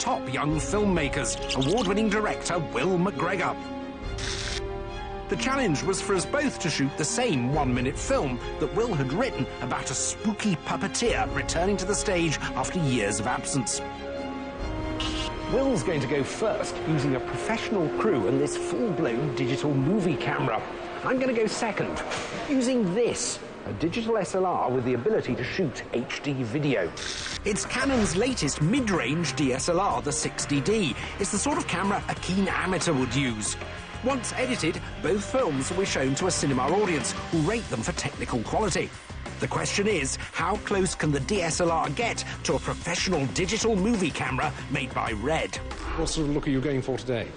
top young filmmakers, award-winning director Will McGregor. The challenge was for us both to shoot the same one-minute film that Will had written about a spooky puppeteer returning to the stage after years of absence. Will's going to go first, using a professional crew and this full-blown digital movie camera. I'm going to go second, using this, a digital SLR with the ability to shoot HD video. It's Canon's latest mid-range DSLR, the 60D. It's the sort of camera a keen amateur would use. Once edited, both films will be shown to a cinema audience who rate them for technical quality. The question is, how close can the DSLR get to a professional digital movie camera made by Red? What sort of look are you going for today?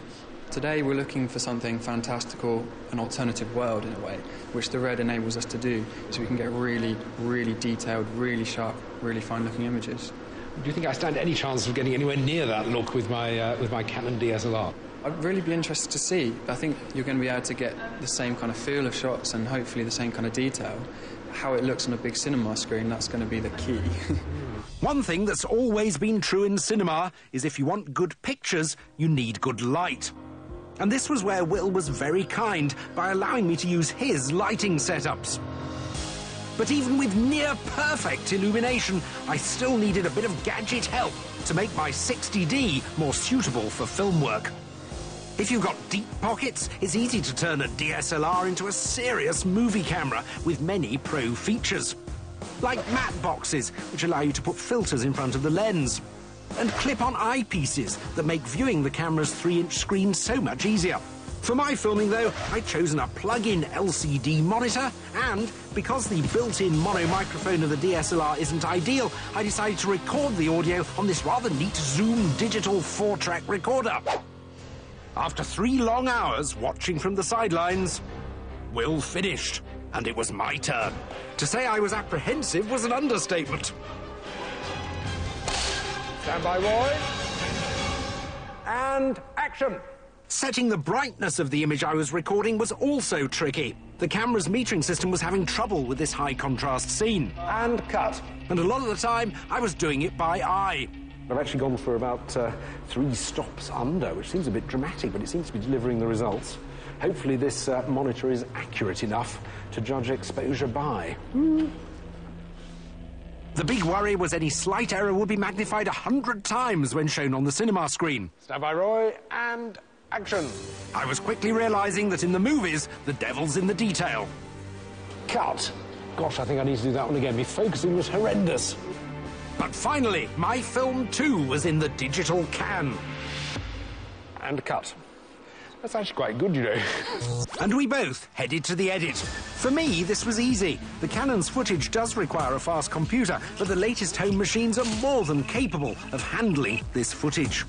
Today we're looking for something fantastical, an alternative world in a way, which the Red enables us to do, so we can get really, really detailed, really sharp, really fine-looking images. Do you think I stand any chance of getting anywhere near that look with my Canon DSLR? I'd really be interested to see. I think you're going to be able to get the same kind of feel of shots and hopefully the same kind of detail. How it looks on a big cinema screen, that's going to be the key. One thing that's always been true in cinema is if you want good pictures, you need good light. And this was where Will was very kind by allowing me to use his lighting setups. But even with near-perfect illumination, I still needed a bit of gadget help to make my 60D more suitable for film work. If you've got deep pockets, it's easy to turn a DSLR into a serious movie camera with many pro features. Like matte boxes, which allow you to put filters in front of the lens. And clip-on eyepieces that make viewing the camera's 3-inch screen so much easier. For my filming, though, I'd chosen a plug-in LCD monitor, and because the built-in mono microphone of the DSLR isn't ideal, I decided to record the audio on this rather neat Zoom digital 4-track recorder. After 3 long hours watching from the sidelines, Will finished, and it was my turn. To say I was apprehensive was an understatement. Stand by, Roy. And action. Setting the brightness of the image I was recording was also tricky. The camera's metering system was having trouble with this high-contrast scene. And cut. And a lot of the time, I was doing it by eye. I've actually gone for about 3 stops under, which seems a bit dramatic, but it seems to be delivering the results. Hopefully this monitor is accurate enough to judge exposure by. The big worry was any slight error would be magnified 100 times when shown on the cinema screen. Stand by, Roy, and action. I was quickly realising that in the movies, the devil's in the detail. Cut. Gosh, I think I need to do that one again. My focusing was horrendous. But finally, my film too was in the digital can. And cut. That's actually quite good, you know. And we both headed to the edit. For me, this was easy. The Canon's footage does require a fast computer, but the latest home machines are more than capable of handling this footage.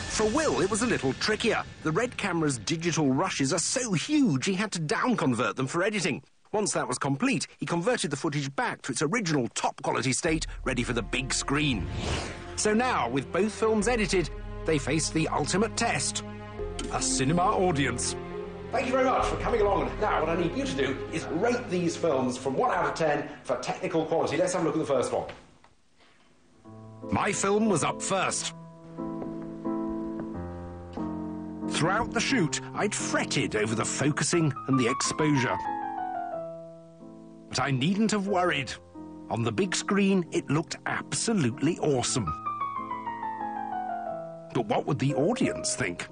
For Will, it was a little trickier. The Red camera's digital rushes are so huge he had to down-convert them for editing. Once that was complete, he converted the footage back to its original top-quality state, ready for the big screen. So now, with both films edited, they faced the ultimate test, a cinema audience. Thank you very much for coming along. Now, what I need you to do is rate these films from 1 out of 10 for technical quality. Let's have a look at the first one. My film was up first. Throughout the shoot, I'd fretted over the focusing and the exposure. But I needn't have worried. On the big screen, it looked absolutely awesome. But what would the audience think?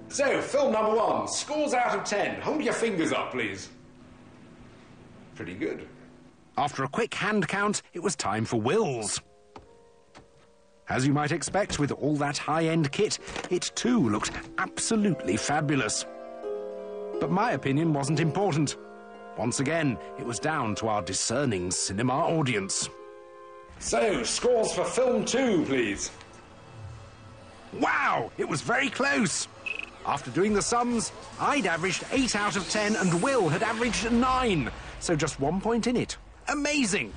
So, film number 1, scores out of 10. Hold your fingers up, please. Pretty good. After a quick hand count, it was time for Will's. As you might expect, with all that high-end kit, it too looked absolutely fabulous. But my opinion wasn't important. Once again, it was down to our discerning cinema audience. So, scores for film 2, please. Wow, it was very close. After doing the sums, I'd averaged 8 out of 10 and Will had averaged 9. So just 1 point in it. Amazing.